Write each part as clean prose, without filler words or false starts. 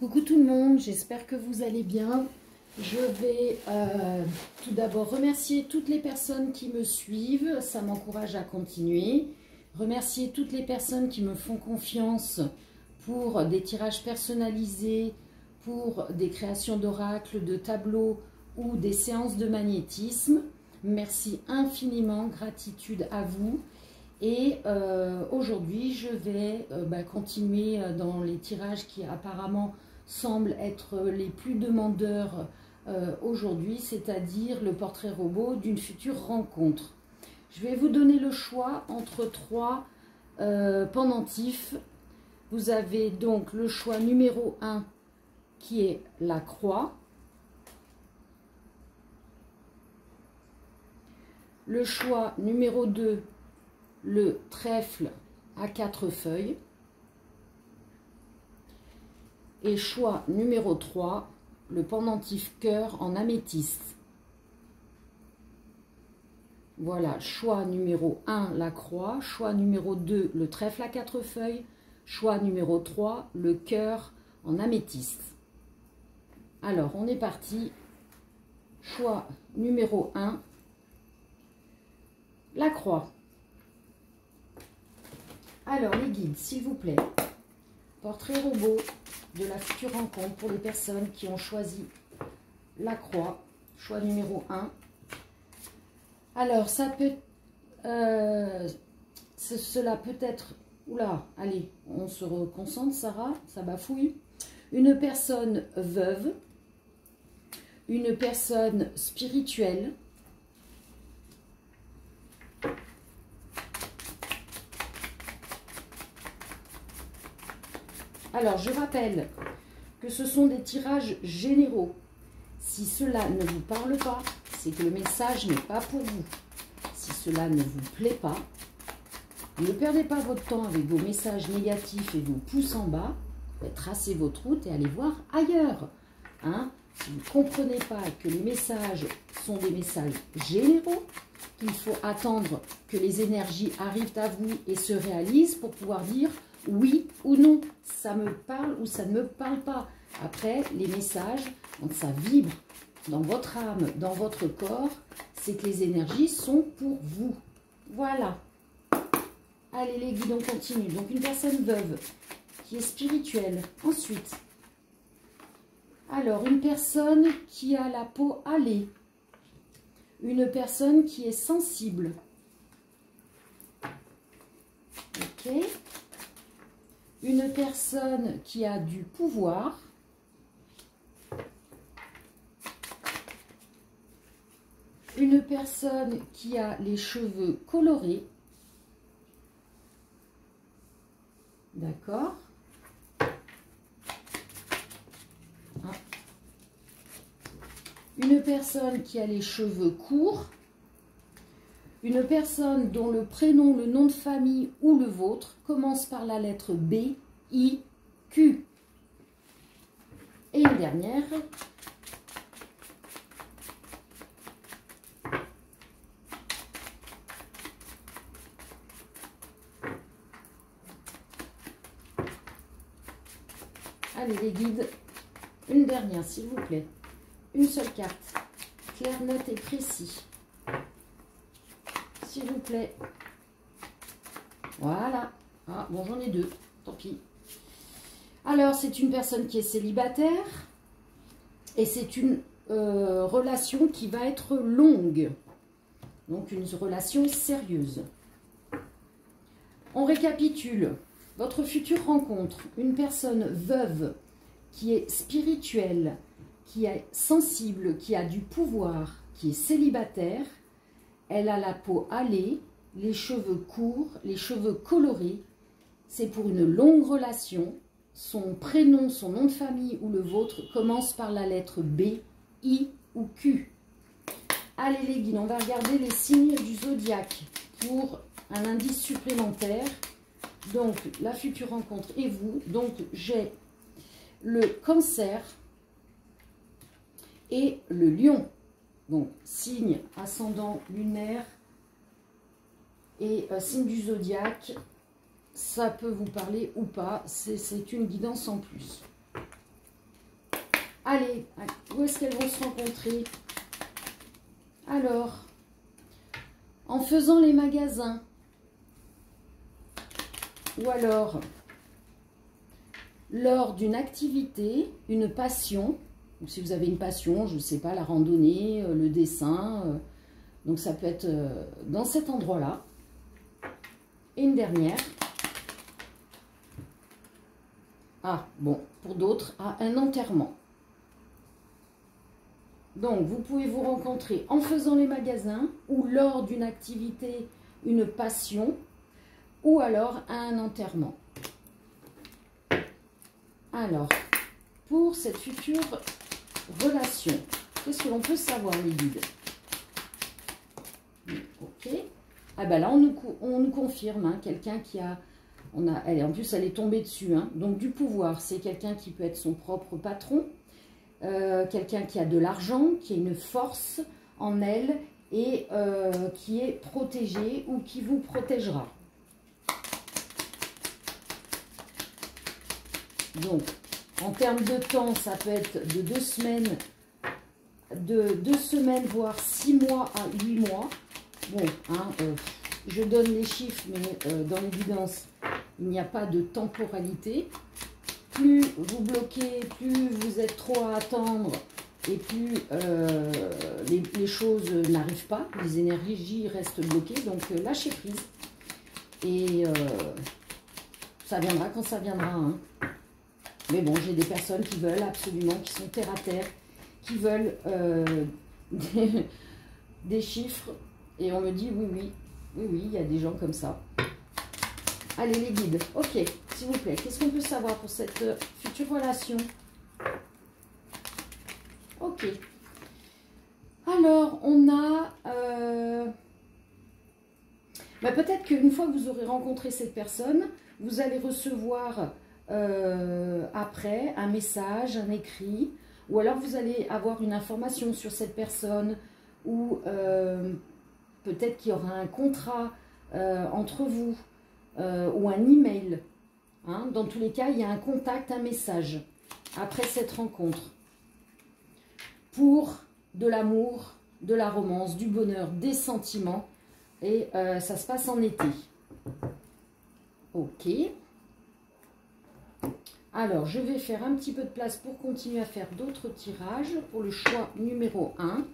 Coucou tout le monde, j'espère que vous allez bien. Je vais tout d'abord remercier toutes les personnes qui me suivent, ça m'encourage à continuer. Remercier toutes les personnes qui me font confiance pour des tirages personnalisés, pour des créations d'oracles, de tableaux ou des séances de magnétisme. Merci infiniment, gratitude à vous. Et aujourd'hui, je vais continuer dans les tirages qui apparemment semblent être les plus demandeurs aujourd'hui, c'est-à-dire le portrait robot d'une future rencontre. Je vais vous donner le choix entre trois pendentifs. Vous avez donc le choix numéro 1 qui est la croix. Le choix numéro 2, le trèfle à 4 feuilles. Et choix numéro 3, le pendentif cœur en améthyste. Voilà, choix numéro 1, la croix. Choix numéro 2, le trèfle à 4 feuilles. Choix numéro 3, le cœur en améthyste. Alors, on est parti. Choix numéro 1, la croix. Alors, les guides, s'il vous plaît. Portrait robot de la future rencontre pour les personnes qui ont choisi la croix. Choix numéro 1. Alors, ça peut... cela peut être... Oula, allez, on se reconcentre, Sarah, ça bafouille. Une personne veuve. Une personne spirituelle. Alors, je rappelle que ce sont des tirages généraux. Si cela ne vous parle pas, c'est que le message n'est pas pour vous. Si cela ne vous plaît pas, ne perdez pas votre temps avec vos messages négatifs et vos pouces en bas. Tracez votre route et allez voir ailleurs. Hein? Si vous ne comprenez pas que les messages sont des messages généraux, qu'il faut attendre que les énergies arrivent à vous et se réalisent pour pouvoir dire oui ou non, ça me parle ou ça ne me parle pas. Après, les messages, quand ça vibre dans votre âme, dans votre corps, c'est que les énergies sont pour vous. Voilà. Allez les guides, on continue. Donc une personne veuve qui est spirituelle. Ensuite, alors une personne qui a la peau hâlée. Une personne qui est sensible. Ok. Une personne qui a du pouvoir. Une personne qui a les cheveux colorés. D'accord. Une personne qui a les cheveux courts. Une personne dont le prénom, le nom de famille ou le vôtre commence par la lettre B, I, Q. Et une dernière. Allez les guides, une dernière s'il vous plaît. Une seule carte, clair, net et précis. S'il vous plaît. Voilà. Ah, bon, j'en ai deux. Tant pis. Alors, c'est une personne qui est célibataire. Et c'est une relation qui va être longue. Donc, une relation sérieuse. On récapitule. Votre future rencontre. Une personne veuve qui est spirituelle, qui est sensible, qui a du pouvoir, qui est célibataire. Elle a la peau hâlée, les cheveux courts, les cheveux colorés. C'est pour une longue relation. Son prénom, son nom de famille ou le vôtre commence par la lettre B, I ou Q. Allez les guides, on va regarder les signes du zodiaque pour un indice supplémentaire. Donc, la future rencontre et vous. Donc, j'ai le cancer et le lion. Donc, signe ascendant lunaire et signe du zodiaque, ça peut vous parler ou pas, c'est une guidance en plus. Allez, où est-ce qu'elles vont se rencontrer? Alors, en faisant les magasins. Ou alors, lors d'une activité, une passion. Donc, si vous avez une passion, je ne sais pas, la randonnée, le dessin. Donc, ça peut être dans cet endroit-là. Et une dernière. Ah, bon, pour d'autres, un enterrement. Donc, vous pouvez vous rencontrer en faisant les magasins ou lors d'une activité, une passion, ou alors à un enterrement. Alors, pour cette future relation, qu'est-ce que l'on peut savoir, les guides? Ok. Ah ben là, on nous confirme, hein, quelqu'un qui a... en plus, elle est tombée dessus. Hein, donc, du pouvoir, c'est quelqu'un qui peut être son propre patron. Quelqu'un qui a de l'argent, qui a une force en elle et qui est protégé ou qui vous protégera. Donc, en termes de temps, ça peut être de 2 semaines, voire 6 mois à 8 mois. Bon, hein, je donne les chiffres, mais dans l'évidence, il n'y a pas de temporalité. Plus vous bloquez, plus vous êtes trop à attendre et plus les choses n'arrivent pas, les énergies restent bloquées. Donc lâchez prise et ça viendra quand ça viendra. Hein. Mais bon, j'ai des personnes qui veulent absolument, qui sont terre à terre, qui veulent des chiffres et on me dit oui, il y a des gens comme ça. Allez les guides, ok, s'il vous plaît, qu'est-ce qu'on peut savoir pour cette future relation? Ok. Alors, on a... peut-être qu'une fois que vous aurez rencontré cette personne, vous allez recevoir après un message, un écrit, ou alors vous allez avoir une information sur cette personne, ou peut-être qu'il y aura un contrat entre vous, ou un email. Hein. Dans tous les cas, il y a un contact, un message après cette rencontre. Pour de l'amour, de la romance, du bonheur, des sentiments. Et ça se passe en été. Ok. Alors, je vais faire un petit peu de place pour continuer à faire d'autres tirages pour le choix numéro 1.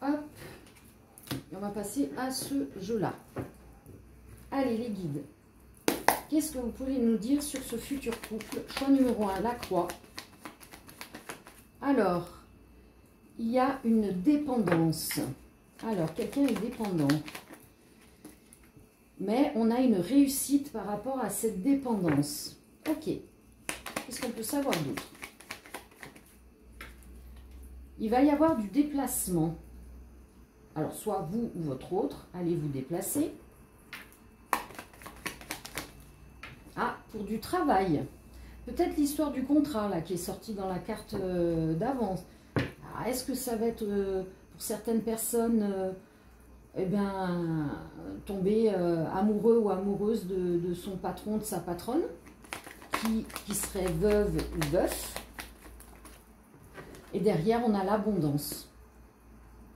Hop. Et on va passer à ce jeu-là. Allez, les guides. Qu'est-ce que vous pouvez nous dire sur ce futur couple? Choix numéro 1, la croix. Alors, il y a une dépendance. Alors, quelqu'un est dépendant. Mais on a une réussite par rapport à cette dépendance. Ok. Qu'est-ce qu'on peut savoir d'autre? Il va y avoir du déplacement. Alors, soit vous ou votre autre, allez vous déplacer. Ah, pour du travail. Peut-être l'histoire du contrat, là, qui est sortie dans la carte d'avance. Est-ce que ça va être, pour certaines personnes, eh bien, tomber amoureux ou amoureuse de son patron, de sa patronne, qui serait veuve ou veuf. Et derrière, on a l'abondance.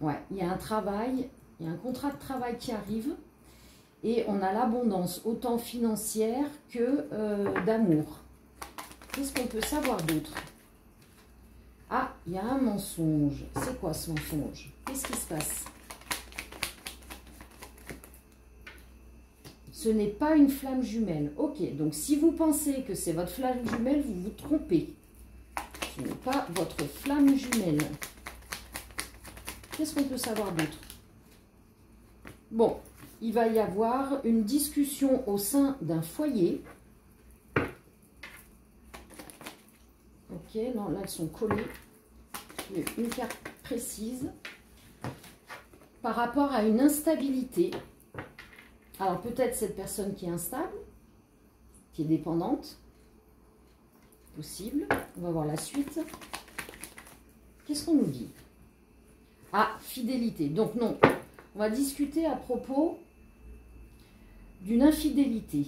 Ouais, il y a un travail, il y a un contrat de travail qui arrive. Et on a l'abondance, autant financière que d'amour. Qu'est-ce qu'on peut savoir d'autre? Ah, il y a un mensonge. C'est quoi ce mensonge? Qu'est-ce qui se passe? Ce n'est pas une flamme jumelle. Ok, donc si vous pensez que c'est votre flamme jumelle, vous vous trompez. Ce n'est pas votre flamme jumelle. Qu'est-ce qu'on peut savoir d'autre? Bon, il va y avoir une discussion au sein d'un foyer. Ok, non, là, elles sont collées. Une carte précise. Par rapport à une instabilité. Alors, peut-être cette personne qui est instable, qui est dépendante. Possible. On va voir la suite. Qu'est-ce qu'on nous dit? Ah, fidélité. Donc, non. On va discuter à propos d'une infidélité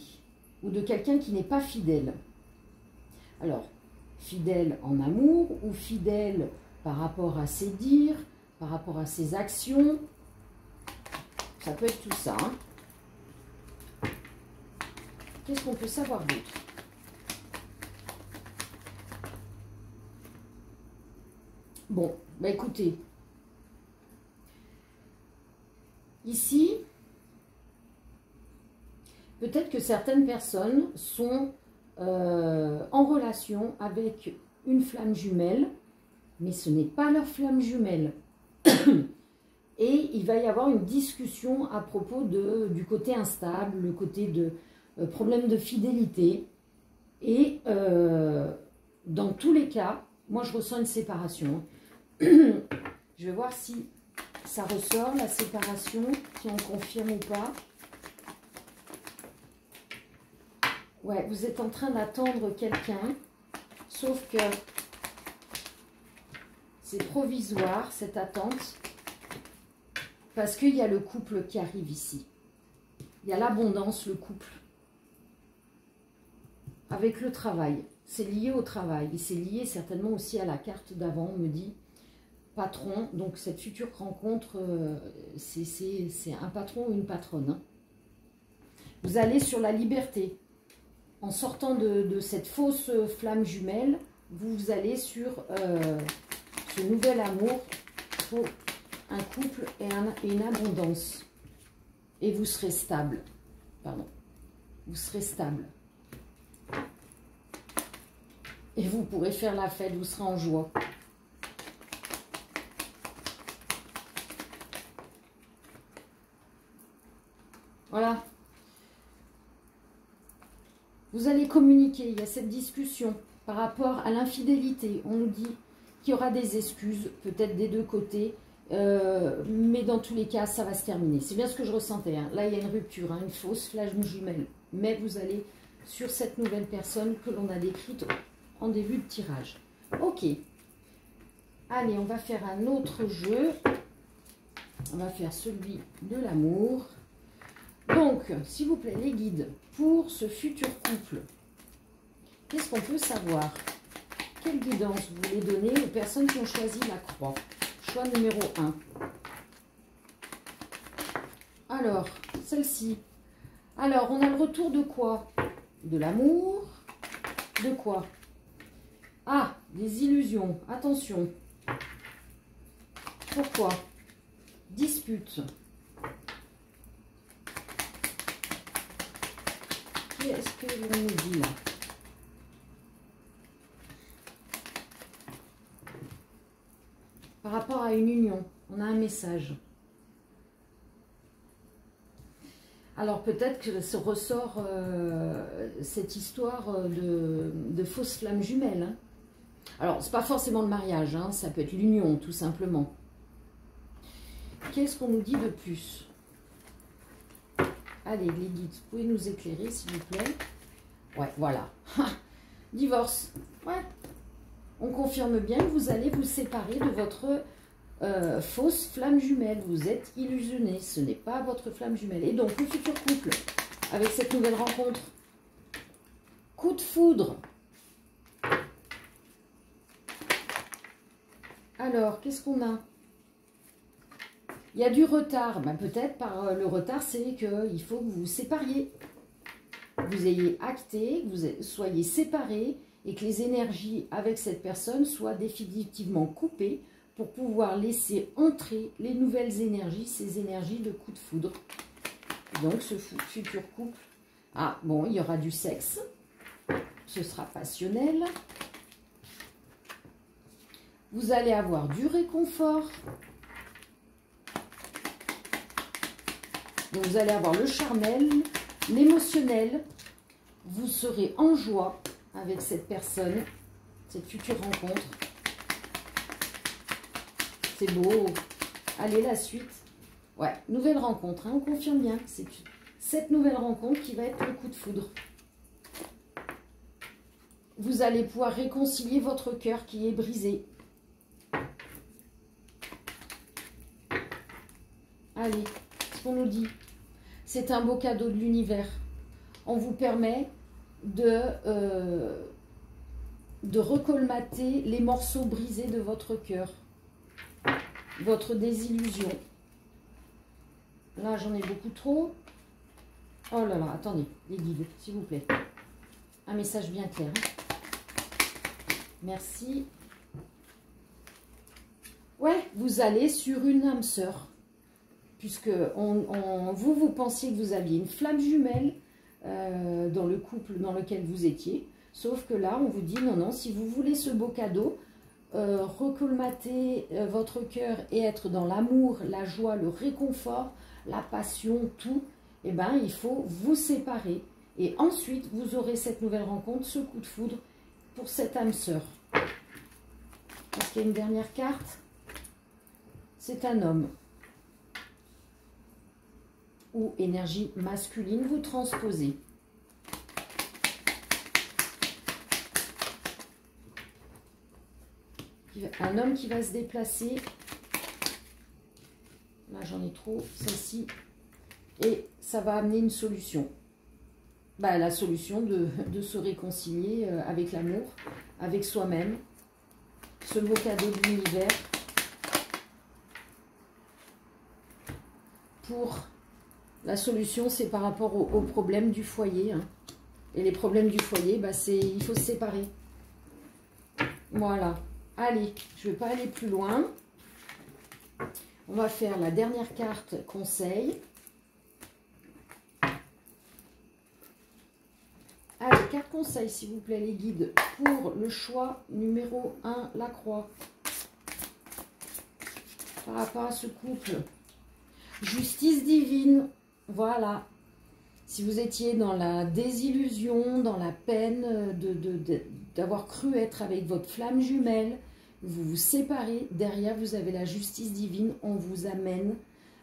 ou de quelqu'un qui n'est pas fidèle. Alors, fidèle en amour ou fidèle par rapport à ses dires, par rapport à ses actions. Ça peut être tout ça. Hein. Qu'est-ce qu'on peut savoir d'autre? Bon, bah écoutez. Ici, peut-être que certaines personnes sont en relation avec une flamme jumelle, mais ce n'est pas leur flamme jumelle. Et il va y avoir une discussion à propos du côté instable, le côté de problème de fidélité. Et dans tous les cas, moi je ressens une séparation. Je vais voir si ça ressort, la séparation, si on confirme ou pas. Ouais, vous êtes en train d'attendre quelqu'un, sauf que c'est provisoire, cette attente, parce qu'il y a le couple qui arrive ici. Il y a l'abondance, le couple, avec le travail. C'est lié au travail, et c'est lié certainement aussi à la carte d'avant, on me dit. Patron, donc cette future rencontre, c'est un patron ou une patronne. Hein. Vous allez sur la liberté. En sortant de cette fausse flamme jumelle, vous allez sur ce nouvel amour pour un couple et une abondance. Et vous serez stable. Pardon. Vous serez stable. Et vous pourrez faire la fête, vous serez en joie. Voilà. Vous allez communiquer, il y a cette discussion par rapport à l'infidélité. On nous dit qu'il y aura des excuses, peut-être des deux côtés, mais dans tous les cas, ça va se terminer. C'est bien ce que je ressentais. Hein. Là, il y a une rupture, hein, une fausse flamme jumelle. Mais vous allez sur cette nouvelle personne que l'on a décrite en début de tirage. Ok. Allez, on va faire un autre jeu. On va faire celui de l'amour. Donc, s'il vous plaît, les guides, pour ce futur couple, qu'est-ce qu'on peut savoir? Quelle guidance vous voulez donner aux personnes qui ont choisi la croix? Choix numéro 1. Alors, celle-ci. Alors, on a le retour de quoi? De l'amour. De quoi? Ah, des illusions. Attention. Pourquoi? Dispute. Qu'est-ce que l'on nous dit là? Par rapport à une union, on a un message. Alors peut-être que se ressort cette histoire de fausse flamme jumelle. Hein. Alors c'est pas forcément le mariage, hein, ça peut être l'union tout simplement. Qu'est-ce qu'on nous dit de plus? Allez, les guides, vous pouvez nous éclairer, s'il vous plaît. Ouais, voilà. Divorce. Ouais. On confirme bien que vous allez vous séparer de votre fausse flamme jumelle. Vous êtes illusionné. Ce n'est pas votre flamme jumelle. Et donc, le futur couple, avec cette nouvelle rencontre. Coup de foudre. Alors, qu'est-ce qu'on a? Il y a du retard. Ben, peut-être par le retard, c'est qu'il faut que vous vous sépariez. Vous ayez acté, que vous soyez séparés et que les énergies avec cette personne soient définitivement coupées pour pouvoir laisser entrer les nouvelles énergies, ces énergies de coup de foudre. Donc, ce futur couple, ah bon, il y aura du sexe, ce sera passionnel. Vous allez avoir du réconfort. Donc, vous allez avoir le charnel, l'émotionnel. Vous serez en joie avec cette personne, cette future rencontre. C'est beau. Allez, la suite. Ouais, nouvelle rencontre. Hein, on confirme bien. C'est cette nouvelle rencontre qui va être le coup de foudre. Vous allez pouvoir réconcilier votre cœur qui est brisé. Allez, ce qu'on nous dit. C'est un beau cadeau de l'univers. On vous permet de recolmater les morceaux brisés de votre cœur, votre désillusion. Là, j'en ai beaucoup trop. Oh là là, attendez, les guides, s'il vous plaît. Un message bien clair. Merci. Ouais, vous allez sur une âme sœur. Puisque vous pensiez que vous aviez une flamme jumelle dans le couple dans lequel vous étiez. Sauf que là, on vous dit non, non, si vous voulez ce beau cadeau, recolmater votre cœur et être dans l'amour, la joie, le réconfort, la passion, tout, eh ben, il faut vous séparer. Et ensuite, vous aurez cette nouvelle rencontre, ce coup de foudre pour cette âme sœur. Est-ce qu'il y a une dernière carte? C'est un homme. Ou énergie masculine, vous transposez. Un homme qui va se déplacer. Là, j'en ai trop, celle-ci. Et ça va amener une solution. Bah, la solution de se réconcilier avec l'amour, avec soi-même. Ce beau cadeau de l'univers. Pour la solution, c'est par rapport aux problèmes du foyer. Hein. Et les problèmes du foyer, bah, il faut se séparer. Voilà. Allez, je ne vais pas aller plus loin. On va faire la dernière carte conseil. Allez, carte conseil, s'il vous plaît, les guides, pour le choix numéro 1, la croix. Par rapport à ce couple. Justice divine, voilà. Si vous étiez dans la désillusion, dans la peine d'avoir cru être avec votre flamme jumelle, vous vous séparez, derrière vous avez la justice divine, on vous amène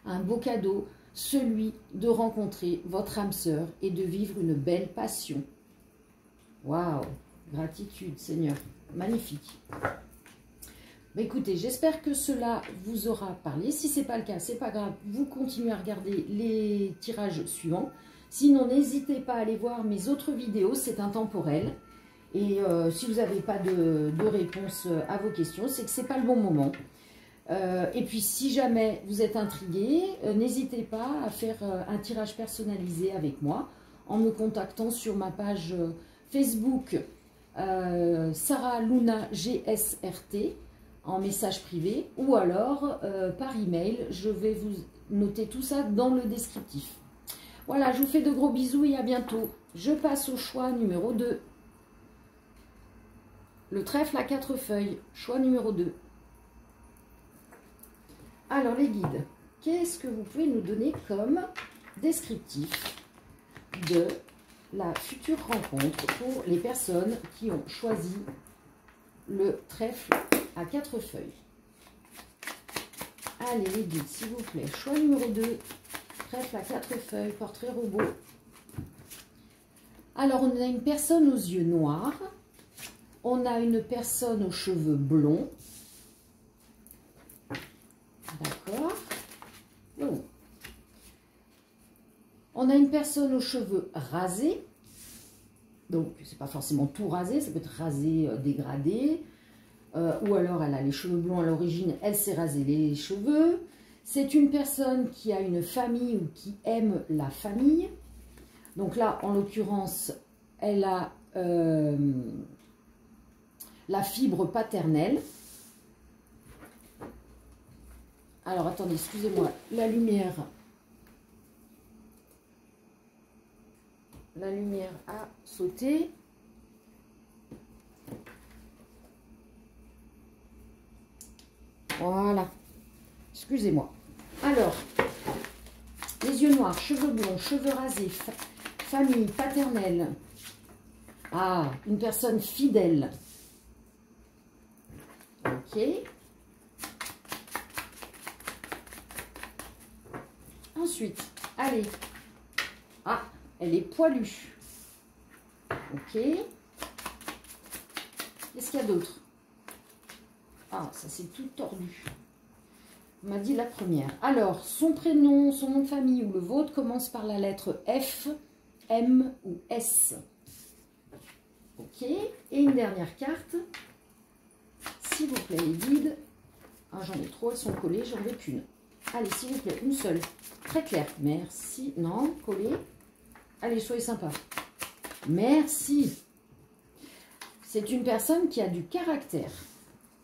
un beau cadeau, celui de rencontrer votre âme sœur et de vivre une belle passion. Waouh, gratitude Seigneur, magnifique. Mais écoutez, j'espère que cela vous aura parlé. Si ce n'est pas le cas, c'est pas grave, vous continuez à regarder les tirages suivants. Sinon, n'hésitez pas à aller voir mes autres vidéos, c'est intemporel. Et si vous n'avez pas de réponse à vos questions, c'est que ce n'est pas le bon moment. Et puis, si jamais vous êtes intrigué, n'hésitez pas à faire un tirage personnalisé avec moi en me contactant sur ma page Facebook Sarah Luna GSRT en message privé ou alors par email. Je vais vous noter tout ça dans le descriptif. Voilà, je vous fais de gros bisous et à bientôt. Je passe au choix numéro 2. Le trèfle à 4 feuilles, choix numéro 2. Alors les guides, qu'est-ce que vous pouvez nous donner comme descriptif de la future rencontre pour les personnes qui ont choisi le trèfle à 4 feuilles? Allez les guides, s'il vous plaît, choix numéro 2, trèfle à 4 feuilles, portrait robot. Alors on a une personne aux yeux noirs. On a une personne aux cheveux blonds. D'accord. Oh. On a une personne aux cheveux rasés. Donc, c'est pas forcément tout rasé, ça peut être rasé dégradé. Ou alors, elle a les cheveux blonds à l'origine, elle s'est rasé les cheveux. C'est une personne qui a une famille ou qui aime la famille. Donc là, en l'occurrence, elle a... la fibre paternelle. Alors, attendez, excusez-moi, la lumière a sauté. Voilà. Excusez-moi. Alors, les yeux noirs, cheveux blonds, cheveux rasés, famille paternelle. Ah, une personne fidèle. Ok. Ensuite, allez. Ah, elle est poilue. Ok. Qu'est-ce qu'il y a d'autre? Ah, ça c'est tout tordu. On m'a dit la première. Alors, son prénom, son nom de famille ou le vôtre commence par la lettre F, M ou S. Ok. Et une dernière carte. S'il vous plaît, les guides. Ah, j'en ai trop, elles sont collées, j'en veux qu'une. Allez, s'il vous plaît, une seule. Très claire. Merci. Non, collée. Allez, soyez sympa. Merci. C'est une personne qui a du caractère.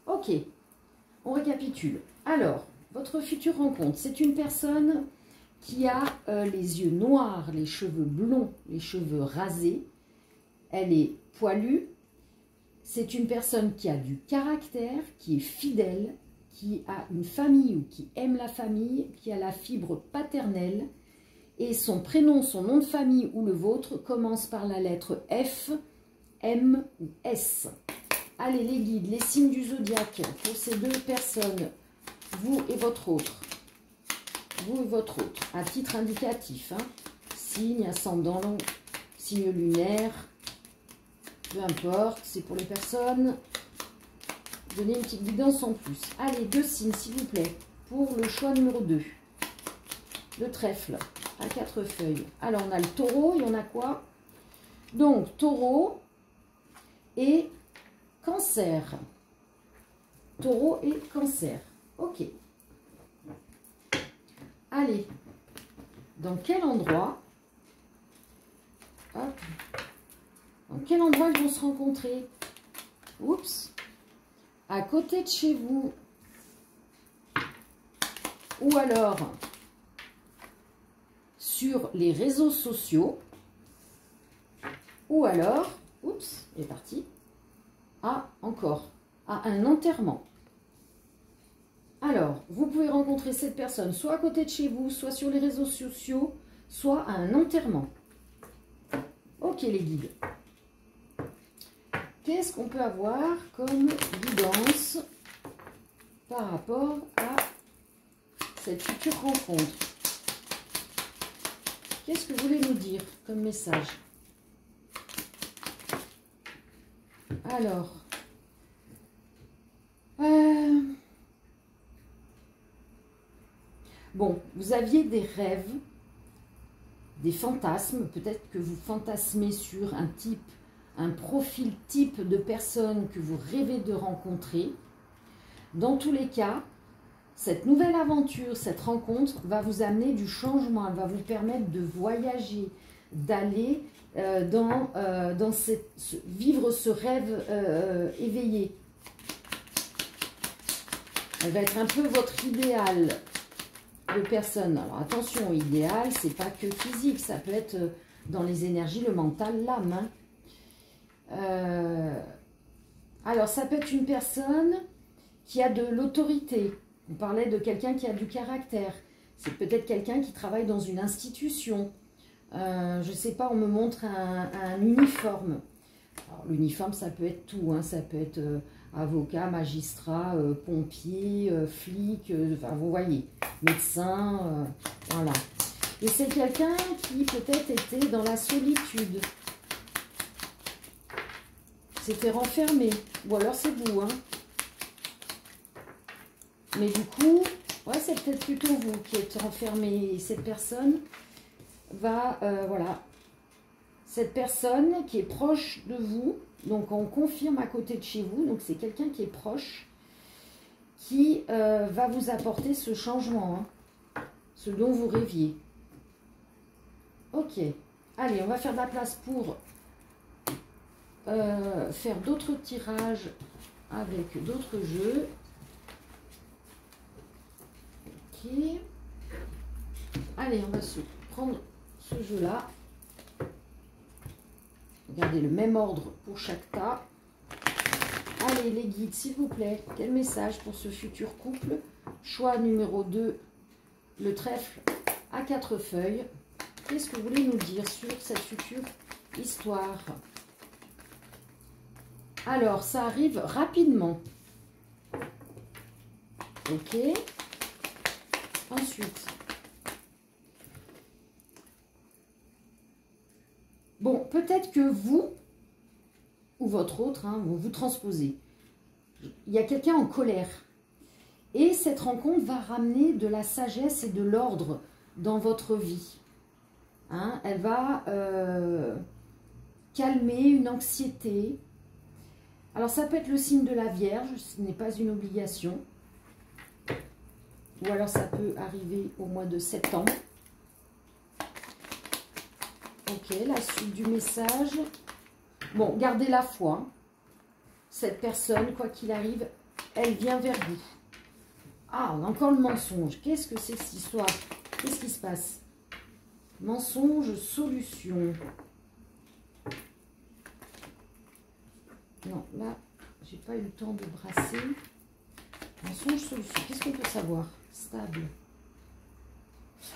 Ok. On récapitule. Alors, votre future rencontre, c'est une personne qui a les yeux noirs, les cheveux blonds, les cheveux rasés. Elle est poilue. C'est une personne qui a du caractère, qui est fidèle, qui a une famille ou qui aime la famille, qui a la fibre paternelle. Et son prénom, son nom de famille ou le vôtre commence par la lettre F, M ou S. Allez, les guides, les signes du zodiaque pour ces deux personnes, vous et votre autre. Vous et votre autre, à titre indicatif. Hein. Signe, ascendant, signe lunaire, peu importe, c'est pour les personnes. Donnez une petite guidance en plus. Allez, deux signes, s'il vous plaît, pour le choix numéro 2. Le trèfle, à 4 feuilles. Alors, on a le taureau, il y en a quoi? Donc, taureau et cancer. Taureau et cancer. Ok. Allez, dans quel endroit, hop, dans quel endroit ils vont se rencontrer? Oups. À côté de chez vous. Ou alors sur les réseaux sociaux. Ou alors, oups, il est parti. Ah, encore, à un enterrement. Alors, vous pouvez rencontrer cette personne soit à côté de chez vous, soit sur les réseaux sociaux, soit à un enterrement. Ok, les guides. Qu'est-ce qu'on peut avoir comme guidance par rapport à cette future rencontre? Qu'est-ce que vous voulez nous dire comme message? Alors, bon, vous aviez des rêves, des fantasmes, peut-être que vous fantasmez sur un type, un profil type de personne que vous rêvez de rencontrer. Dans tous les cas, cette nouvelle aventure, cette rencontre va vous amener du changement, elle va vous permettre de voyager, d'aller vivre ce rêve éveillé. Elle va être un peu votre idéal de personne. Alors attention, idéal, c'est pas que physique, ça peut être dans les énergies, le mental, l'âme. Hein. Alors ça peut être une personne qui a de l'autorité. On parlait de quelqu'un qui a du caractère. C'est peut-être quelqu'un qui travaille dans une institution. Je ne sais pas, on me montre un uniforme. L'uniforme, ça peut être tout. Hein. Ça peut être avocat, magistrat, pompier, flic, enfin, vous voyez, médecin, voilà. Et c'est quelqu'un qui peut-être était dans la solitude. S'était renfermé. Ou alors c'est vous, hein. Mais du coup, ouais, c'est peut-être plutôt vous qui êtes renfermé. Et cette personne va, voilà, cette personne qui est proche de vous, donc on confirme à côté de chez vous, donc c'est quelqu'un qui est proche, qui va vous apporter ce changement, hein, ce dont vous rêviez. Ok, allez, on va faire de la place pour faire d'autres tirages avec d'autres jeux. Ok. Allez, on va se prendre ce jeu-là. Regardez le même ordre pour chaque tas. Allez, les guides, s'il vous plaît. Quel message pour ce futur couple? Choix numéro 2, le trèfle à 4 feuilles. Qu'est-ce que vous voulez nous dire sur cette future histoire? Alors, ça arrive rapidement. Ok. Ensuite. Bon, peut-être que vous, ou votre autre, hein, vous transposez. Il y a quelqu'un en colère Et cette rencontre va ramener de la sagesse et de l'ordre dans votre vie. Hein, elle va calmer une anxiété. Alors ça peut être le signe de la Vierge, ce n'est pas une obligation. Ou alors ça peut arriver au mois de septembre. Ok, la suite du message. Bon, gardez la foi. Cette personne, quoi qu'il arrive, elle vient vers vous. Ah, on a encore le mensonge. Qu'est-ce que c'est cette histoire? Qu'est-ce qui se passe? Mensonge, solution. Non, là, j'ai pas eu le temps de brasser. Mensonge, solution. Qu'est-ce qu'on peut savoir? Stable.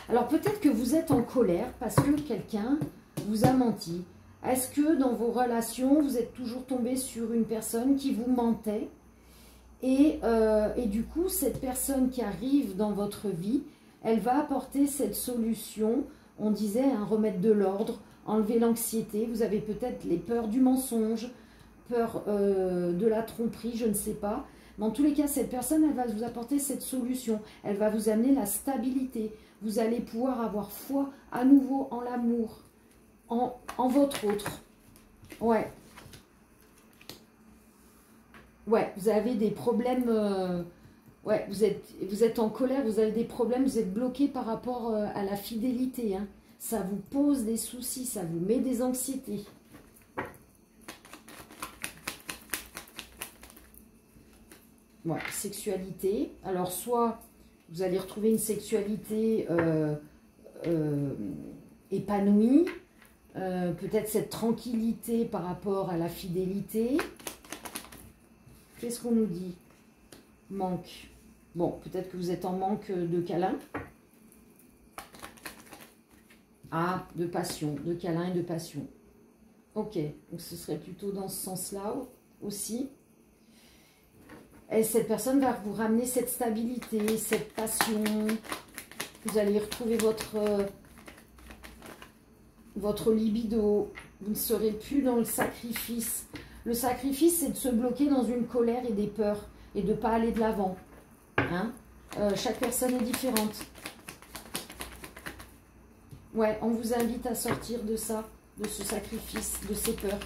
Alors, peut-être que vous êtes en colère parce que quelqu'un vous a menti. Est-ce que dans vos relations, vous êtes toujours tombé sur une personne qui vous mentait? Et du coup, cette personne qui arrive dans votre vie, elle va apporter cette solution. On disait, hein, remettre de l'ordre, enlever l'anxiété. Vous avez peut-être les peurs du mensonge, peur de la tromperie, je ne sais pas. Mais en tous les cas, cette personne, elle va vous apporter cette solution. Elle va vous amener la stabilité. Vous allez pouvoir avoir foi à nouveau en l'amour, en votre autre. Ouais. Ouais, vous avez des problèmes, ouais, vous êtes en colère, vous avez des problèmes, vous êtes bloqué par rapport à la fidélité. Hein. Ça vous pose des soucis, ça vous met des anxiétés. Voilà, sexualité. Alors, soit vous allez retrouver une sexualité épanouie, peut-être cette tranquillité par rapport à la fidélité. Qu'est-ce qu'on nous dit? Manque. Bon, peut-être que vous êtes en manque de câlins. Ah, de passion, de câlins et de passion. Ok, donc ce serait plutôt dans ce sens-là aussi. Et cette personne va vous ramener cette stabilité, cette passion. Vous allez retrouver votre libido. Vous ne serez plus dans le sacrifice. Le sacrifice, c'est de se bloquer dans une colère et des peurs et de ne pas aller de l'avant. Hein? Chaque personne est différente. Ouais, on vous invite à sortir de ça, de ce sacrifice, de ces peurs.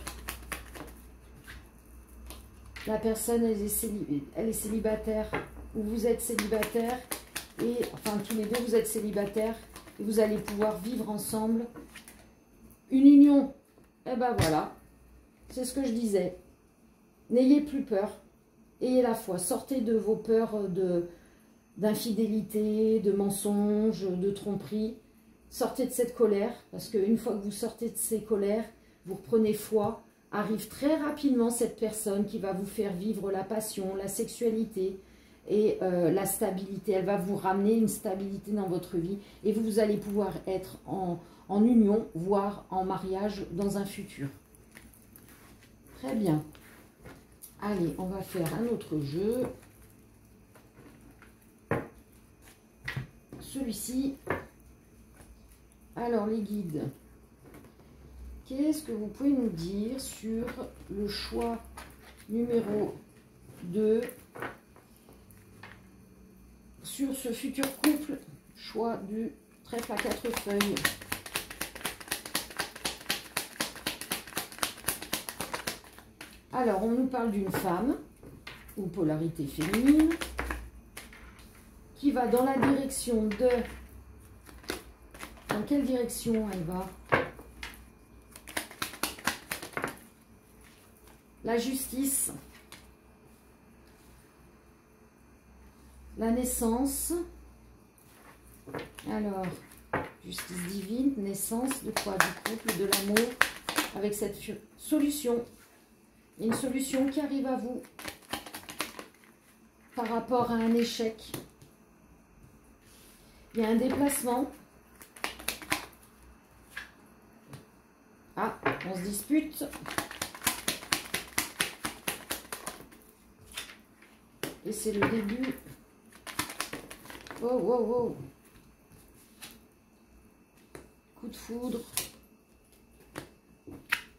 La personne, elle est célibataire, ou vous êtes célibataire, et enfin tous les deux, vous êtes célibataires, et vous allez pouvoir vivre ensemble une union. Et ben voilà. C'est ce que je disais. N'ayez plus peur. Ayez la foi. Sortez de vos peurs d'infidélité, de mensonges, de tromperie. Sortez de cette colère. Parce qu'une fois que vous sortez de ces colères, vous reprenez foi. Arrive très rapidement cette personne qui va vous faire vivre la passion, la sexualité et la stabilité. Elle va vous ramener une stabilité dans votre vie. Et vous allez pouvoir être en union, voire en mariage dans un futur. Très bien. Allez, on va faire un autre jeu. Celui-ci. Alors, les guides. Qu'est-ce que vous pouvez nous dire sur le choix numéro 2? Sur ce futur couple, choix du trèfle à 4 feuilles. Alors, on nous parle d'une femme, ou polarité féminine, qui va dans la direction de... Dans quelle direction elle va? La justice, la naissance. Alors, justice divine, naissance de quoi? Du couple, de l'amour, avec cette solution. Il y a une solution qui arrive à vous par rapport à un échec. Il y a un déplacement. Ah, on se dispute. Et c'est le début. Oh, oh, oh. Coup de foudre.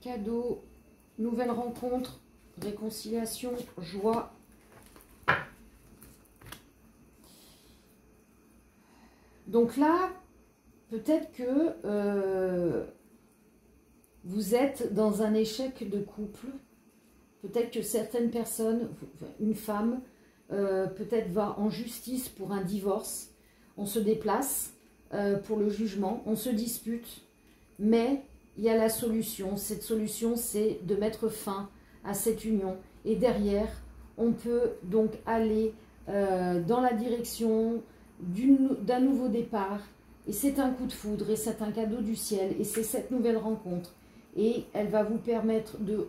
Cadeau. Nouvelle rencontre, réconciliation, joie. Donc là, peut-être que vous êtes dans un échec de couple. Peut-être que certaines personnes, une femme, peut-être va en justice pour un divorce. On se déplace pour le jugement, on se dispute, mais il y a la solution. Cette solution, c'est de mettre fin à cette union. Et derrière, on peut donc aller dans la direction d'un nouveau départ. Et c'est un coup de foudre, et c'est un cadeau du ciel, et c'est cette nouvelle rencontre. Et elle va vous permettre de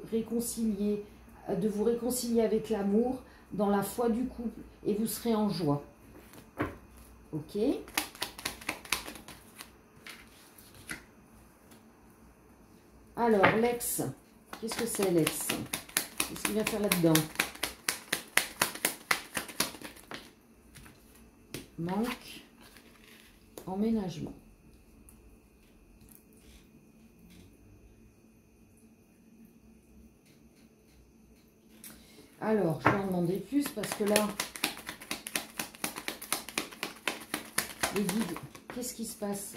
vous réconcilier avec l'amour, dans la foi du couple, et vous serez en joie. Ok? Alors, l'ex, qu'est-ce que c'est l'ex? Qu'est-ce qu'il vient faire là-dedans? Manque, emménagement. Alors, je vais en demander plus parce que là, les guides, qu'est-ce qui se passe?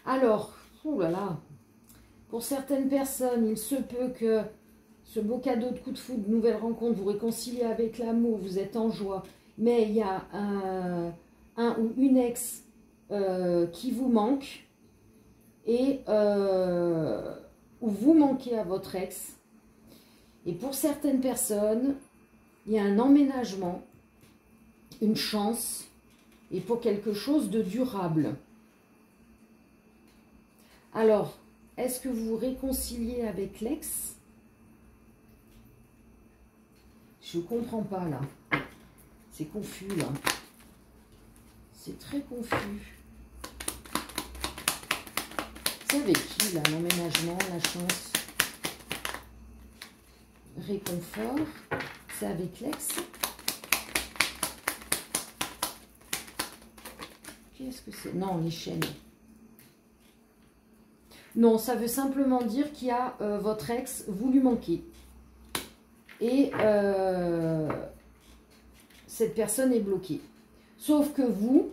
Alors, oh là là, pour certaines personnes, il se peut que ce beau cadeau de coup de foudre, nouvelle rencontre, vous réconciliez avec l'amour, vous êtes en joie, mais il y a un ou une ex qui vous manque et où vous manquez à votre ex. Et pour certaines personnes, il y a un emménagement, une chance, et pour quelque chose de durable. Alors, est-ce que vous vous réconciliez avec l'ex? Je ne comprends pas là. C'est confus là. C'est très confus. C'est avec qui là, l'emménagement, la chance? Réconfort, c'est avec l'ex. Qu'est-ce que c'est? Non, les chaînes. Non, ça veut simplement dire qu'il y a votre ex, vous lui manquez. Et cette personne est bloquée. Sauf que vous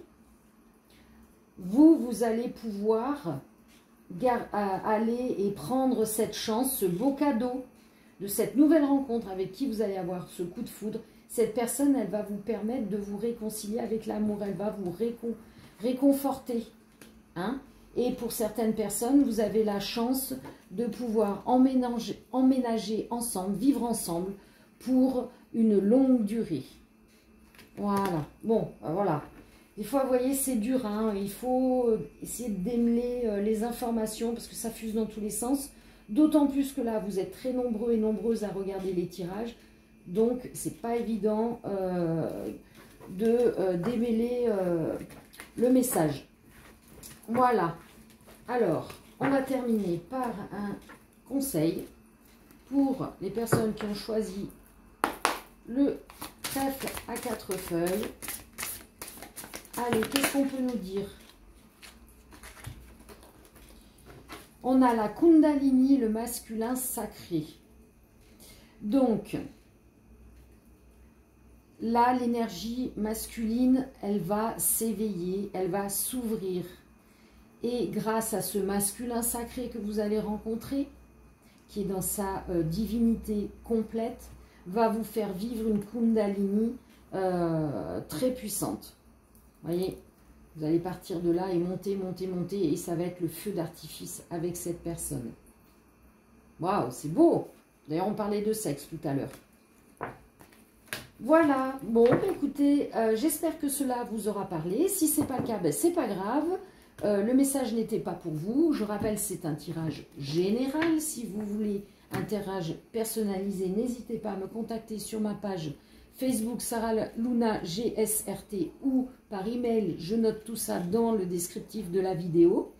allez pouvoir aller et prendre cette chance, ce beau cadeau de cette nouvelle rencontre avec qui vous allez avoir ce coup de foudre. Cette personne, elle va vous permettre de vous réconcilier avec l'amour. Elle va vous réconforter. Hein? Et pour certaines personnes, vous avez la chance de pouvoir emménager ensemble, vivre ensemble pour une longue durée. Voilà. Bon, voilà. Des fois, vous voyez, c'est dur. Hein? Il faut essayer de démêler les informations parce que ça fuse dans tous les sens. D'autant plus que là, vous êtes très nombreux et nombreuses à regarder les tirages. Donc, c'est pas évident de démêler le message. Voilà. Alors, on va terminer par un conseil pour les personnes qui ont choisi le trèfle à 4 feuilles. Allez, qu'est-ce qu'on peut nous dire? On a la Kundalini, le masculin sacré. Donc, là, l'énergie masculine, elle va s'éveiller, elle va s'ouvrir. Et grâce à ce masculin sacré que vous allez rencontrer, qui est dans sa divinité complète, va vous faire vivre une Kundalini très puissante. Vous voyez, vous allez partir de là et monter, monter, monter, et ça va être le feu d'artifice avec cette personne. Waouh, c'est beau! D'ailleurs, on parlait de sexe tout à l'heure. Voilà, bon, écoutez, j'espère que cela vous aura parlé. Si ce n'est pas le cas, ben, c'est pas grave. Le message n'était pas pour vous. Je rappelle, c'est un tirage général. Si vous voulez un tirage personnalisé, n'hésitez pas à me contacter sur ma page Facebook Sarah Luna GSRT ou par email. Je note tout ça dans le descriptif de la vidéo.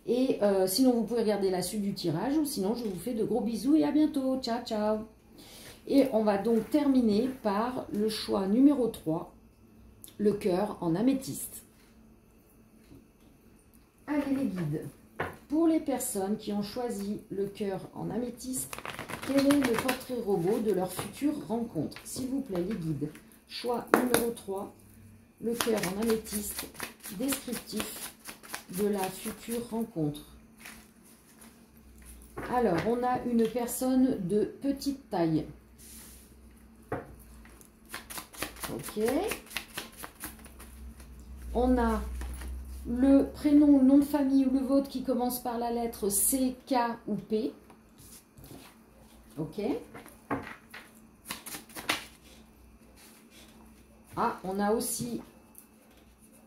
Et sinon, vous pouvez regarder la suite du tirage. Ou sinon, je vous fais de gros bisous et à bientôt. Ciao, ciao. Et on va donc terminer par le choix numéro 3, le cœur en améthyste. Allez les guides, pour les personnes qui ont choisi le cœur en améthyste, quel est le portrait robot de leur future rencontre? S'il vous plaît, les guides. Choix numéro 3, le cœur en améthyste, descriptif de la future rencontre. Alors, on a une personne de petite taille. Ok. On a le prénom, le nom de famille ou le vôtre qui commence par la lettre C, K ou P. Ok. Ah, on a aussi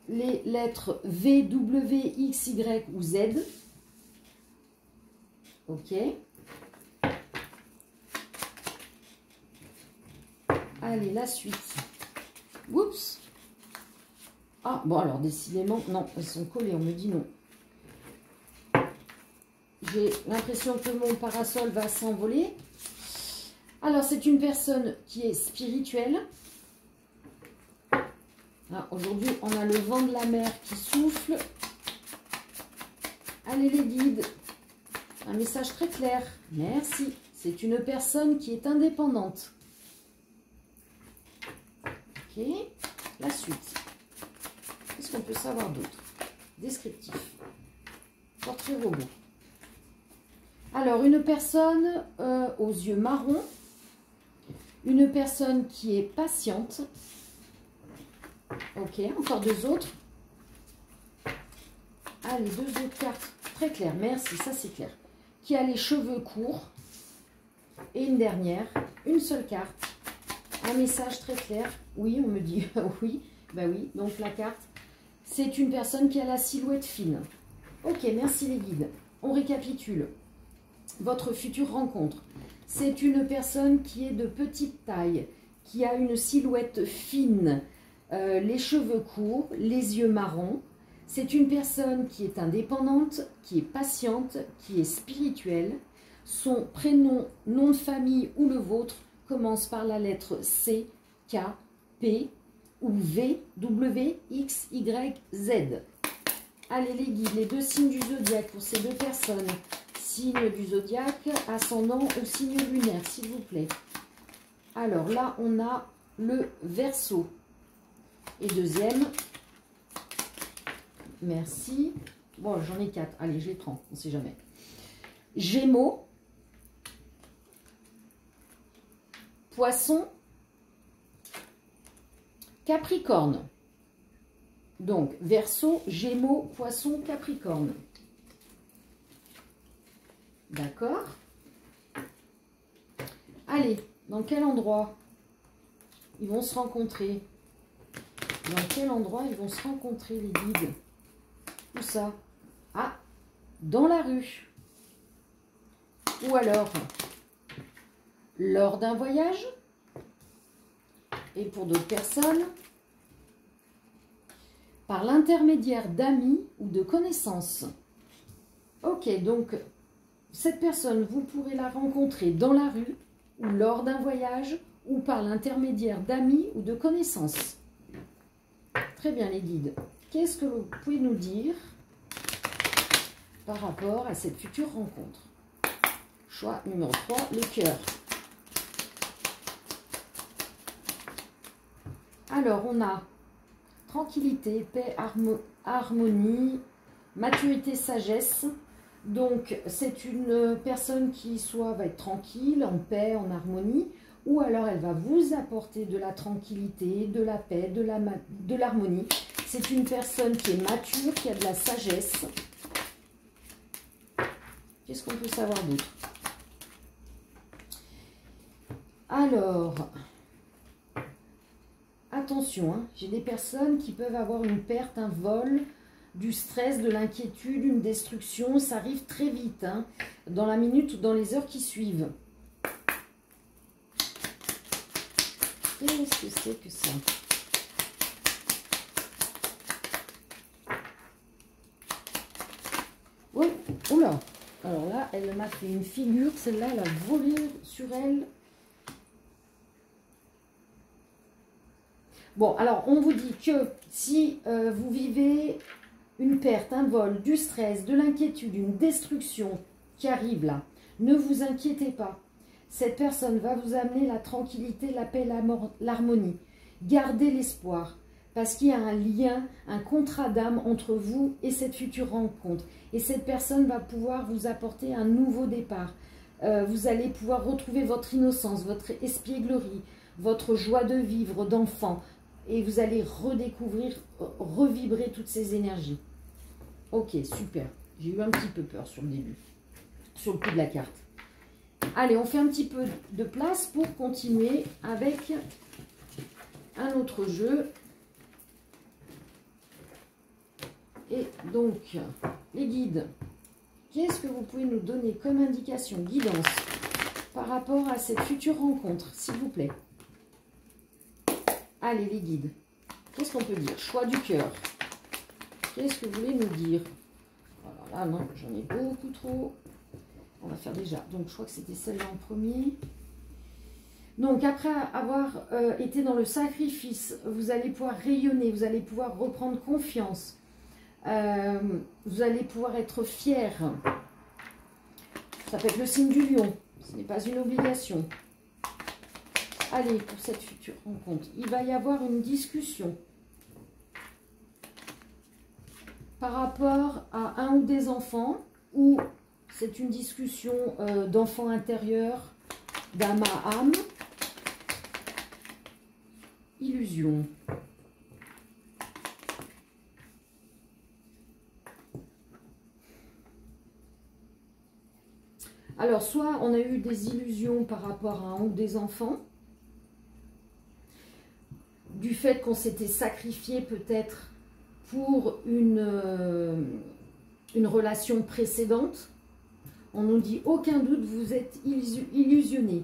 les lettres V, W, X, Y ou Z. Ok. Allez, la suite. Oups. Ah, bon, alors, décidément, non, elles sont collées, on me dit non. J'ai l'impression que mon parasol va s'envoler. Alors, c'est une personne qui est spirituelle. Ah, aujourd'hui, on a le vent de la mer qui souffle. Allez, les guides. Un message très clair. Merci. C'est une personne qui est indépendante. Ok. La suite. Qu'est-ce qu'on peut savoir d'autre? Descriptif. Portrait robot. Alors, une personne aux yeux marrons. Une personne qui est patiente. Ok, encore deux autres. Allez, deux autres cartes très claires. Merci, ça c'est clair. Qui a les cheveux courts. Et une dernière, une seule carte. Un message très clair. Oui, on me dit oui. Ben oui, donc la carte. C'est une personne qui a la silhouette fine. Ok, merci les guides. On récapitule. Votre future rencontre. C'est une personne qui est de petite taille, qui a une silhouette fine, les cheveux courts, les yeux marrons. C'est une personne qui est indépendante, qui est patiente, qui est spirituelle. Son prénom, nom de famille ou le vôtre commence par la lettre C, K, P ou V, W, X, Y, Z. Allez les guides, les deux signes du zodiaque pour ces deux personnes. Signe du zodiaque, ascendant ou signe lunaire, s'il vous plaît. Alors là, on a le Verseau. Et deuxième, merci. Bon, j'en ai 4. Allez, je les prends, on ne sait jamais. Gémeaux, Poisson, Capricorne. Donc, Verseau, Gémeaux, Poisson, Capricorne. D'accord. Allez, dans quel endroit ils vont se rencontrer? Dans quel endroit ils vont se rencontrer, les guides? Où ça? Ah, dans la rue. Ou alors, lors d'un voyage. Et pour d'autres personnes, par l'intermédiaire d'amis ou de connaissances. Ok, donc, cette personne, vous pourrez la rencontrer dans la rue, ou lors d'un voyage, ou par l'intermédiaire d'amis ou de connaissances. Très bien, les guides. Qu'est-ce que vous pouvez nous dire par rapport à cette future rencontre? Choix numéro 3, le cœur. Alors, on a tranquillité, paix, harmonie, maturité, sagesse. Donc, c'est une personne qui soit va être tranquille, en paix, en harmonie, ou alors elle va vous apporter de la tranquillité, de la paix, de l'harmonie. C'est une personne qui est mature, qui a de la sagesse. Qu'est-ce qu'on peut savoir d'autre? Alors, attention, hein, j'ai des personnes qui peuvent avoir une perte, un vol, du stress, de l'inquiétude, une destruction. Ça arrive très vite, hein, dans la minute ou dans les heures qui suivent. Qu'est-ce que c'est que ça? Oui, oula. Alors là, elle m'a fait une figure. Celle-là, elle a volé sur elle. Bon, alors, on vous dit que si vous vivez une perte, un vol, du stress, de l'inquiétude, une destruction qui arrive là, ne vous inquiétez pas. Cette personne va vous amener la tranquillité, la paix, l'harmonie. Gardez l'espoir, parce qu'il y a un lien, un contrat d'âme entre vous et cette future rencontre. Et cette personne va pouvoir vous apporter un nouveau départ. Vous allez pouvoir retrouver votre innocence, votre espièglerie, votre joie de vivre, d'enfant. Et vous allez redécouvrir, revibrer toutes ces énergies. Ok, super. J'ai eu un petit peu peur sur le début, sur le coup de la carte. Allez, on fait un petit peu de place pour continuer avec un autre jeu. Et donc, les guides, qu'est-ce que vous pouvez nous donner comme indication, guidance, par rapport à cette future rencontre, s'il vous plaît? Allez, les guides, qu'est-ce qu'on peut dire? Choix du cœur. Qu'est-ce que vous voulez nous dire? Alors là, non, j'en ai beaucoup trop. On va faire déjà. Donc, je crois que c'était celle-là en premier. Donc, après avoir été dans le sacrifice, vous allez pouvoir rayonner, vous allez pouvoir reprendre confiance. Vous allez pouvoir être fier. Ça peut être le signe du lion. Ce n'est pas une obligation. Allez, pour cette future rencontre, il va y avoir une discussion par rapport à un ou des enfants, ou c'est une discussion d'enfant intérieur, d'âme à âme. Illusion. Alors, soit on a eu des illusions par rapport à un ou des enfants, du fait qu'on s'était sacrifié peut-être pour une relation précédente. On nous dit, aucun doute, vous êtes illusionné.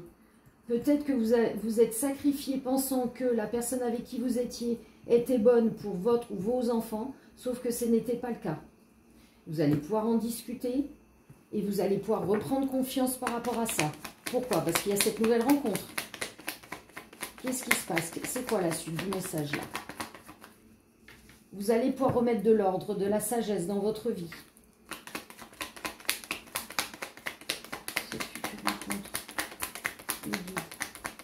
Peut-être que vous êtes sacrifié pensant que la personne avec qui vous étiez était bonne pour votre ou vos enfants, sauf que ce n'était pas le cas. Vous allez pouvoir en discuter et vous allez pouvoir reprendre confiance par rapport à ça. Pourquoi? Parce qu'il y a cette nouvelle rencontre. Qu'est-ce qui se passe? C'est quoi la suite du message là? Vous allez pouvoir remettre de l'ordre, de la sagesse dans votre vie. Cette future rencontre.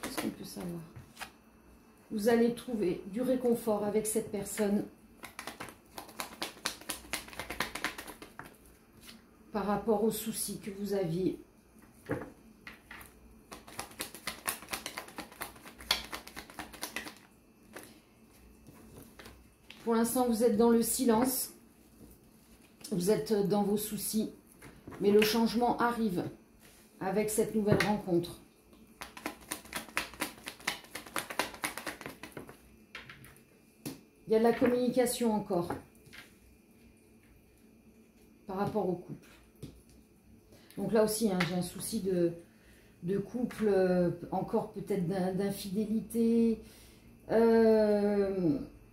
Qu'est-ce qu'on peut savoir? Vous allez trouver du réconfort avec cette personne par rapport aux soucis que vous aviez. Pour l'instant, vous êtes dans le silence. Vous êtes dans vos soucis. Mais le changement arrive avec cette nouvelle rencontre. Il y a de la communication encore par rapport au couple. Donc là aussi, hein, j'ai un souci de couple, encore peut-être d'infidélité,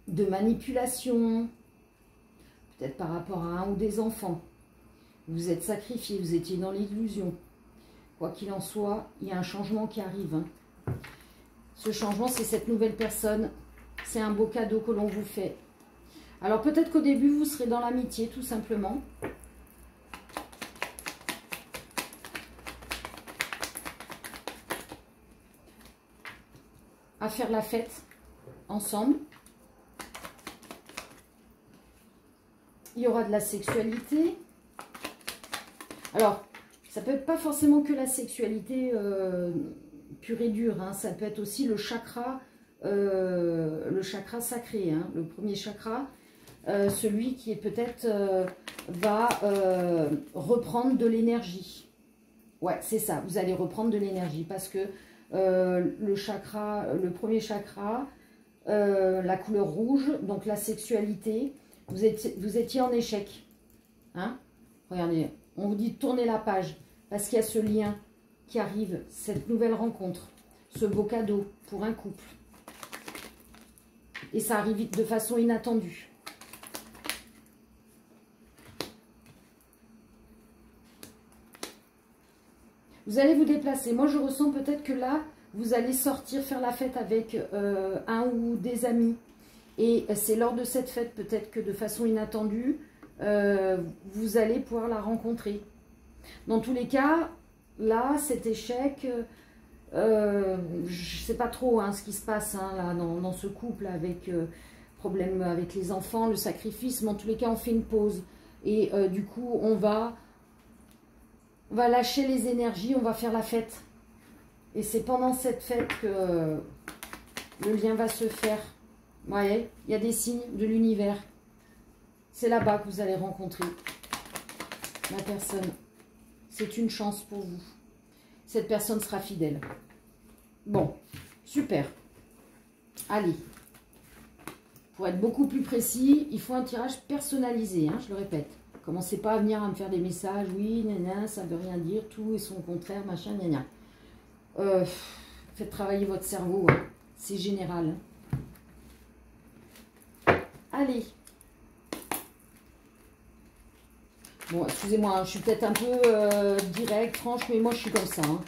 de manipulation, peut-être par rapport à un ou des enfants. Vous êtes sacrifié, vous étiez dans l'illusion. Quoi qu'il en soit, il y a un changement qui arrive. Hein. Ce changement, c'est cette nouvelle personne. C'est un beau cadeau que l'on vous fait. Alors peut-être qu'au début, vous serez dans l'amitié, tout simplement. À faire la fête ensemble. Il y aura de la sexualité. Alors, ça peut être pas forcément que la sexualité pure et dure. Hein. Ça peut être aussi le chakra sacré. Hein. Le premier chakra, celui qui est peut-être va reprendre de l'énergie. Ouais, c'est ça. Vous allez reprendre de l'énergie parce que le premier chakra, la couleur rouge, donc la sexualité, vous étiez en échec. Hein? Regardez, on vous dit de tourner la page parce qu'il y a ce lien qui arrive, cette nouvelle rencontre, ce beau cadeau pour un couple. Et ça arrive de façon inattendue. Vous allez vous déplacer. Moi, je ressens peut-être que là, vous allez sortir, faire la fête avec un ou des amis. Et c'est lors de cette fête, peut-être que de façon inattendue, vous allez pouvoir la rencontrer. Dans tous les cas, là, cet échec, Je ne sais pas trop hein, ce qui se passe hein, là, dans ce couple avec problème avec les enfants, le sacrifice, mais en tous les cas on fait une pause. Et du coup on va lâcher les énergies, on va faire la fête. Et c'est pendant cette fête que le lien va se faire. Vous voyez, il y a des signes de l'univers. C'est là-bas que vous allez rencontrer la personne. C'est une chance pour vous. Cette personne sera fidèle. Bon, super. Allez. Pour être beaucoup plus précis, il faut un tirage personnalisé, hein, je le répète. Commencez pas à venir à me faire des messages, oui, nana, ça ne veut rien dire, tout et son contraire, machin, gna. Faites travailler votre cerveau, hein. C'est général. Allez. Bon, excusez-moi, hein, je suis peut-être un peu direct, franche, mais moi je suis comme ça. Hein.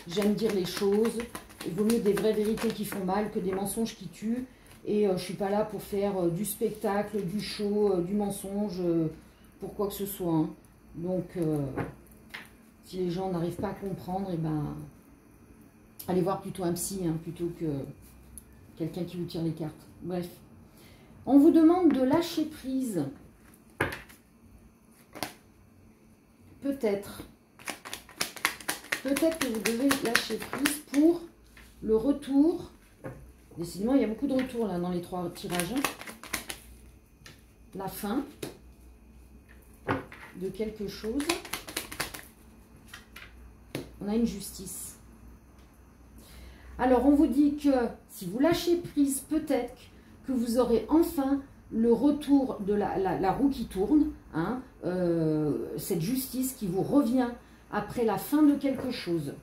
J'aime dire les choses. Il vaut mieux des vraies vérités qui font mal que des mensonges qui tuent. Et je ne suis pas là pour faire du spectacle, du show, du mensonge, pour quoi que ce soit. Hein. Donc, si les gens n'arrivent pas à comprendre, eh ben, allez voir plutôt un psy, hein, plutôt que quelqu'un qui vous tire les cartes. Bref. On vous demande de lâcher prise. Peut-être que vous devez lâcher prise pour le retour. Décidément, il y a beaucoup de retours là dans les 3 tirages. La fin de quelque chose. On a une justice. Alors, on vous dit que si vous lâchez prise, peut-être que vous aurez enfin le retour de la roue qui tourne, hein, cette justice qui vous revient après la fin de quelque chose.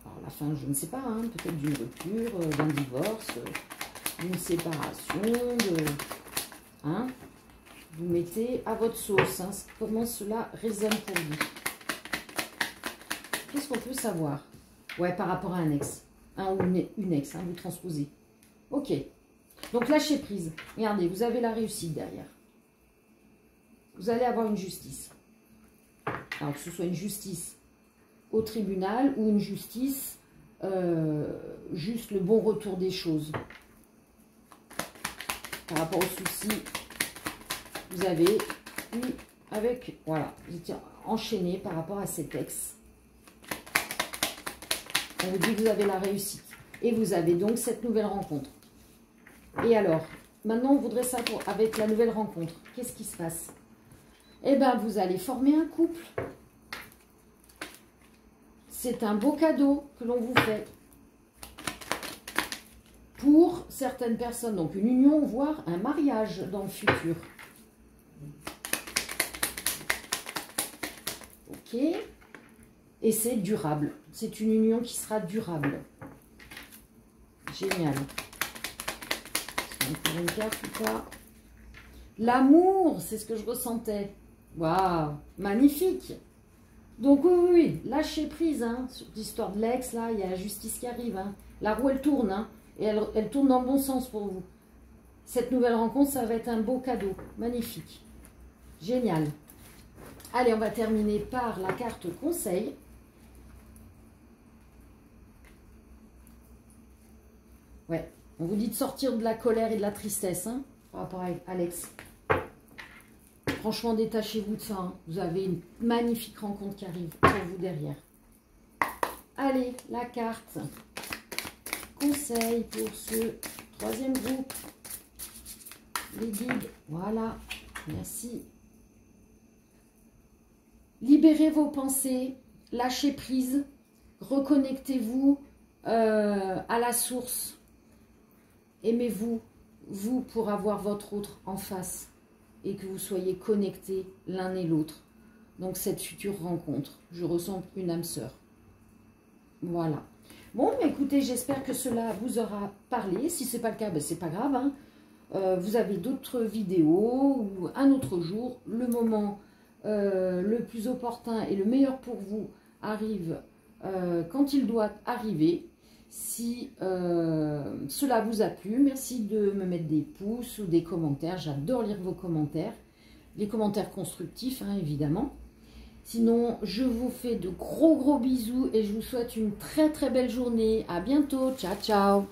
Alors la fin, je ne sais pas, hein, peut-être d'une rupture, d'un divorce, d'une séparation, hein, vous mettez à votre sauce, hein, comment cela résonne pour vous. Qu'est-ce qu'on peut savoir? Ouais, par rapport à un ex, ou une ex, hein, vous transposez. Ok. Donc, lâchez prise. Regardez, vous avez la réussite derrière. Vous allez avoir une justice. Alors, que ce soit une justice au tribunal ou une justice, juste le bon retour des choses. Par rapport aux soucis, vous avez eu avec... Voilà, vous étiez enchaîné par rapport à cet ex. On vous dit que vous avez la réussite. Et vous avez donc cette nouvelle rencontre. Et alors, maintenant, on voudrait ça avec la nouvelle rencontre. Qu'est-ce qui se passe? Eh bien, vous allez former un couple. C'est un beau cadeau que l'on vous fait. Pour certaines personnes, donc une union, voire un mariage dans le futur. Ok. Et c'est durable. C'est une union qui sera durable. Génial. Encore une carte ou pas? L'amour, c'est ce que je ressentais. Waouh, magnifique. Donc oui, lâchez prise, hein, sur l'histoire de l'ex, là, il y a la justice qui arrive. Hein. La roue, elle tourne, hein, et elle tourne dans le bon sens pour vous. Cette nouvelle rencontre, ça va être un beau cadeau. Magnifique. Génial. Allez, on va terminer par la carte conseil. Ouais. On vous dit de sortir de la colère et de la tristesse, hein, par rapport à Alex. Franchement, détachez-vous de ça. Hein. Vous avez une magnifique rencontre qui arrive pour vous derrière. Allez, la carte. Conseil pour ce 3e groupe. Les guides. Voilà. Merci. Libérez vos pensées. Lâchez prise. Reconnectez-vous à la source. Aimez-vous, vous, pour avoir votre autre en face et que vous soyez connectés l'un et l'autre. Donc, cette future rencontre, je ressens une âme sœur. Voilà. Bon, mais écoutez, j'espère que cela vous aura parlé. Si ce n'est pas le cas, ben, ce n'est pas grave. Hein. Vous avez d'autres vidéos ou un autre jour. Le moment le plus opportun et le meilleur pour vous arrive quand il doit arriver. Si cela vous a plu, merci de me mettre des pouces ou des commentaires. J'adore lire vos commentaires. Les commentaires constructifs, hein, évidemment. Sinon, je vous fais de gros bisous et je vous souhaite une très belle journée. À bientôt. Ciao, ciao.